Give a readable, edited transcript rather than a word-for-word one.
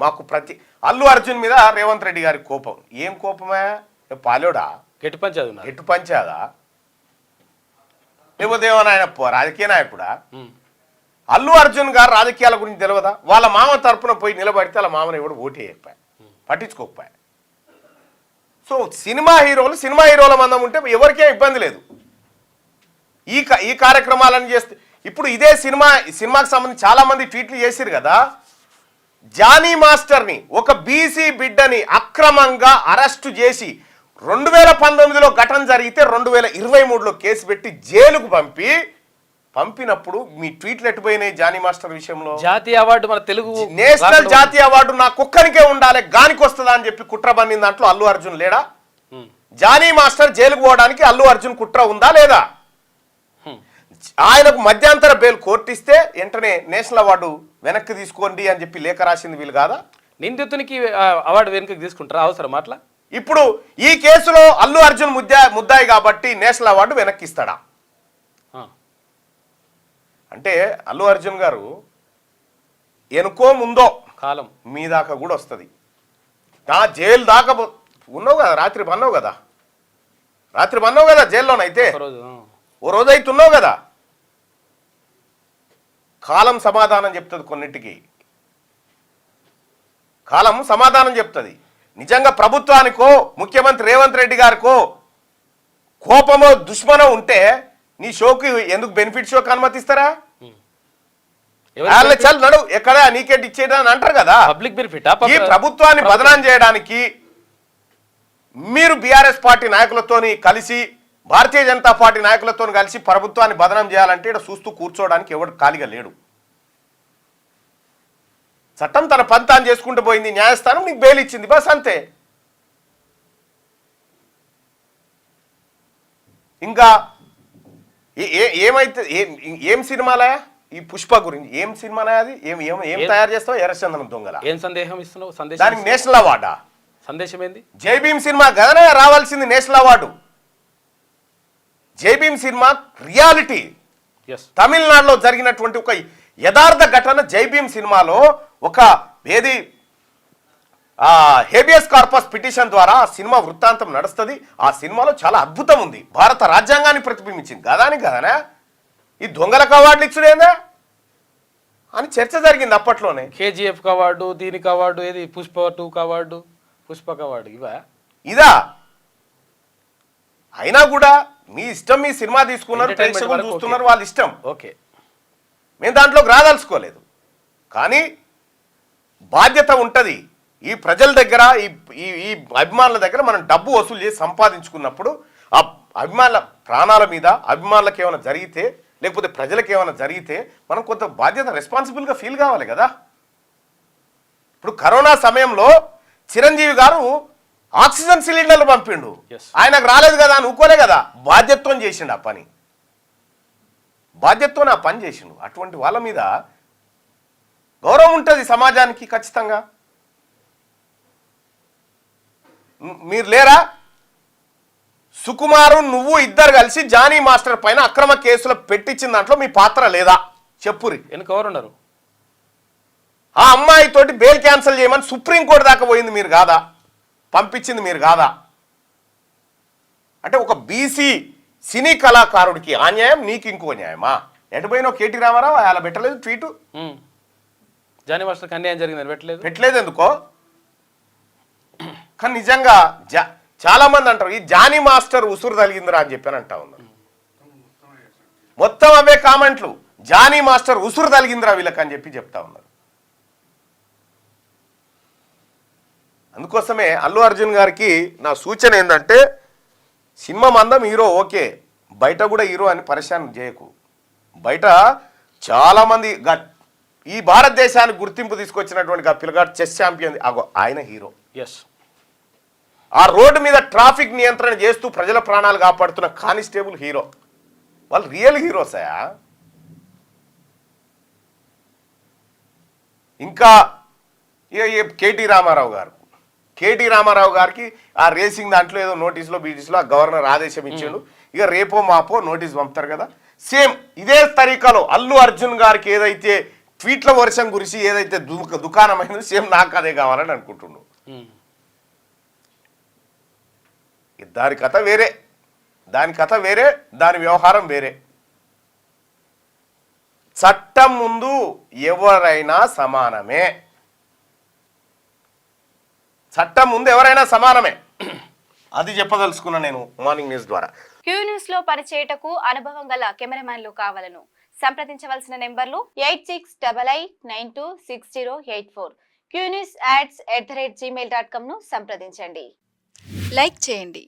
మాకు అల్లు అర్జున్ మీద రేవంత్ రెడ్డి గారి కోపం. ఏం కోపమే? పాలోడా గెట్టు పంచాదా లేకపోతే ఏమన్నా ఆయన రాజకీయ నాయకుడా? అల్లు అర్జున్ గారు రాజకీయాల గురించి తెలియదా? వాళ్ళ మామ తరపున పోయి నిలబడితే వాళ్ళ మామని ఎవడు ఓటు వేయకపోయా, పట్టించుకోకపోయా. సో సినిమా హీరోల మందం ఉంటే ఎవరికే ఇబ్బంది లేదు. ఈ కార్యక్రమాలను చేస్తే ఇప్పుడు ఇదే సినిమాకి సంబంధించి చాలా మంది ట్వీట్లు చేసిరు కదా. జానీ మాస్టర్ని ఒక బీసీ బిడ్డని అక్రమంగా అరెస్టు చేసి 2019లో ఘటన జరిగితే 2023లో కేసు పెట్టి జైలుకు పంపినప్పుడు మీ ట్వీట్లు ఎట్టుపోయినాయి? జానీ మాస్టర్ విషయంలో జాతీయ అవార్డు, మన తెలుగు నేషనల్ జాతీయ అవార్డు నా కుక్కనికే ఉండాలి, గానికి వస్తుందా అని చెప్పి కుట్ర పన్నిన దాంట్లో అల్లు అర్జున్ లేడా? జానీ మాస్టర్ జైలుకు పోవడానికి అల్లు అర్జున్ కుట్ర ఉందా లేదా? ఆయనకు మధ్యంతర బెయిల్ కోర్టు ఇస్తే వెంటనే నేషనల్ అవార్డు వెనక్కి తీసుకోండి అని చెప్పి లేఖ రాసింది వీళ్ళు కాదా? నిందితునికి అవార్డు వెనక్కి తీసుకుంటారా? అవసరం అట్లా? ఇప్పుడు ఈ కేసులో అల్లు అర్జున్ ముద్దాయి కాబట్టి నేషనల్ అవార్డు వెనక్కి ఇస్తాడా? అంటే అల్లు అర్జున్ గారు ఎనుకో ముందో కాలం మీ దాకా కూడా వస్తుంది. నా జైలు దాకా ఉన్నావు కదా, రాత్రి పన్నావు కదా జైల్లోనైతే, ఓ రోజు అయితే ఉన్నావు కదా. కాలం సమాధానం చెప్తుంది, కొన్నిటికి కాలం సమాధానం చెప్తుంది. నిజంగా ప్రభుత్వానికో ముఖ్యమంత్రి రేవంత్ రెడ్డి గారికో కోపమో దుష్మనో ఉంటే నీ షోకి ఎందుకు బెనిఫిట్ షోకి అనుమతిస్తారా? చల్ నడు ఎక్కడ నీకేట్ ఇచ్చేదా అని అంటారు కదా. Public benefit. ఈ ప్రభుత్వాన్ని బదనాం చేయడానికి మీరు బీఆర్ఎస్ పార్టీ నాయకులతోని కలిసి, భారతీయ జనతా పార్టీ నాయకులతో కలిసి ప్రభుత్వాన్ని బదనాం చేయాలంటే ఇక్కడ చూస్తూ కూర్చోవడానికి ఎవడు ఖాళీగా లేడు. చట్టం తన పంతాన్ని చేసుకుంటూ పోయింది, న్యాయస్థానం నీకు బెయిల్ ఇచ్చింది, బస్ అంతే. ఇంకా ఏమైతే ఏం సినిమాలయా ఈ పుష్ప గురించి? ఏం సినిమాలయా అది? ఏం తయారు చేస్తావు? ఎర్రచందనం దొంగల ఏం సందేహం ఇస్తున్నావు? దానికి నేషనల్ అవార్డా? సందేశం ఏంది? జై భీమ్ సినిమా కదనే రావాల్సింది నేషనల్ అవార్డు. జై భీమ్ సినిమా రియాలిటీ, తమిళనాడులో జరిగినటువంటి ఒక యథార్థ ఘటన. జై భీమ్ సినిమాలో ఒక హేబియస్ కార్పస్ పిటిషన్ ద్వారా ఆ సినిమా వృత్తాంతం నడుస్తుంది. ఆ సినిమాలో చాలా అద్భుతం ఉంది, భారత రాజ్యాంగాన్ని ప్రతిబింబించింది. కదానా ఈ దొంగలకు అవార్డులు ఇచ్చుడేందా అని చర్చ జరిగింది అప్పట్లోనే. కేజీఎఫ్ అవార్డు, దీనికి అవార్డు, ఏది పుష్ప 2 అవార్డు, పుష్పక అవార్డు, ఇదా? అయినా కూడా మీ ఇష్టం, మీ సినిమా తీసుకున్నారు, ప్రేక్షకులు చూస్తున్నారు, వాళ్ళ ఇష్టం. ఓకే, మేము దాంట్లోకి రాదలుచుకోలేదు. కానీ బాధ్యత ఉంటుంది. ఈ ప్రజల దగ్గర, ఈ అభిమానుల దగ్గర మనం డబ్బు వసూలు చేసి సంపాదించుకున్నప్పుడు ఆ అభిమానుల ప్రాణాల మీద, అభిమానులకు ఏమైనా జరిగితే, లేకపోతే ప్రజలకు ఏమైనా జరిగితే మనం కొంత బాధ్యత, రెస్పాన్సిబుల్గా ఫీల్ కావాలి కదా. ఇప్పుడు కరోనా సమయంలో చిరంజీవి గారు ఆక్సిజన్ సిలిండర్లు పంపిండు, ఆయనకు రాలేదు కదా అని ఊకోలే కదా, బాధ్యతతో చేసిండు ఆ పని, బాధ్యతతో ఆ పని చేసిండు. అటువంటి వాళ్ళ మీద గౌరవం ఉంటుంది సమాజానికి ఖచ్చితంగా. మీరు లేరా? సుకుమారు నువ్వు ఇద్దరు కలిసి జానీ మాస్టర్ పైన అక్రమ కేసులు పెట్టించిన దాంట్లో మీ పాత్ర లేదా? చెప్పురి. ఎవరున్నారు? ఆ అమ్మాయితోటి బెయిల్ క్యాన్సిల్ చేయమని సుప్రీంకోర్టు దాకా పోయింది మీరు కాదా? పంపించింది మీరు కాదా? అంటే ఒక బీసీ సినీ కళాకారుడికి అన్యాయం, నీకు ఇంకో న్యాయమా? ఎటుపోయినావు? కేటీ రామారావు అలా పెట్టలేదు ట్వీటు. జానీ మాస్టర్కి అన్యాయం జరిగిందని పెట్టలేదు ఎందుకో. కానీ నిజంగా చాలా మంది అంటారు ఈ జానీ మాస్టర్ ఉసురు తగిలిందిరా అని చెప్పి అంటా ఉన్నారు. మొత్తం అవే కామెంట్లు, జానీ మాస్టర్ ఉసురు తగిలిందిరా వీళ్ళకి అని చెప్పి చెప్తా ఉన్నారు. అందుకోసమే అల్లు అర్జున్ గారికి నా సూచన ఏంటంటే, సినిమా మందం హీరో ఓకే, బయట కూడా హీరో అని పరిశాన్ చేయకు. బయట చాలామంది ఈ భారతదేశానికి గుర్తింపు తీసుకొచ్చినటువంటి పిల్లగాడు చెస్ ఛాంపియన్, ఆయన హీరో. ఆ రోడ్డు మీద ట్రాఫిక్ నియంత్రణ చేస్తూ ప్రజల ప్రాణాలు కాపాడుతున్న కానిస్టేబుల్ హీరో. వాళ్ళు రియల్ హీరోసయా? ఇంకా కేటీ రామారావు గారికి ఆ రేసింగ్ దాంట్లో ఏదో నోటీసులో బీటీసీలో ఆ గవర్నర్ ఆదేశం ఇచ్చాడు. ఇక రేపో మాపో నోటీస్ పంపుతారు కదా. సేమ్ ఇదే తరీకాలో అల్లు అర్జున్ గారికి ఏదైతే ట్వీట్ల వర్షం గురించి ఏదైతే దుకాణమైందో సేమ్ నాకు అదే కావాలని అనుకుంటున్నాను. దాని కథ వేరే, దాని వ్యవహారం వేరే. చట్టం ముందు ఎవరైనా సమానమే, అది చెప్పదలుచుకున్నా నేను మార్నింగ్ న్యూస్ ద్వారా. క్యూ న్యూస్ లో పనిచేయటకు అనుభవం గల కెమెరామ్యాన్లు కావాలను సంప్రదించవలసిన నెంబర్లు 8688926084. qnewsads@gmail.com ను సంప్రదించండి. లైక్ చేయండి.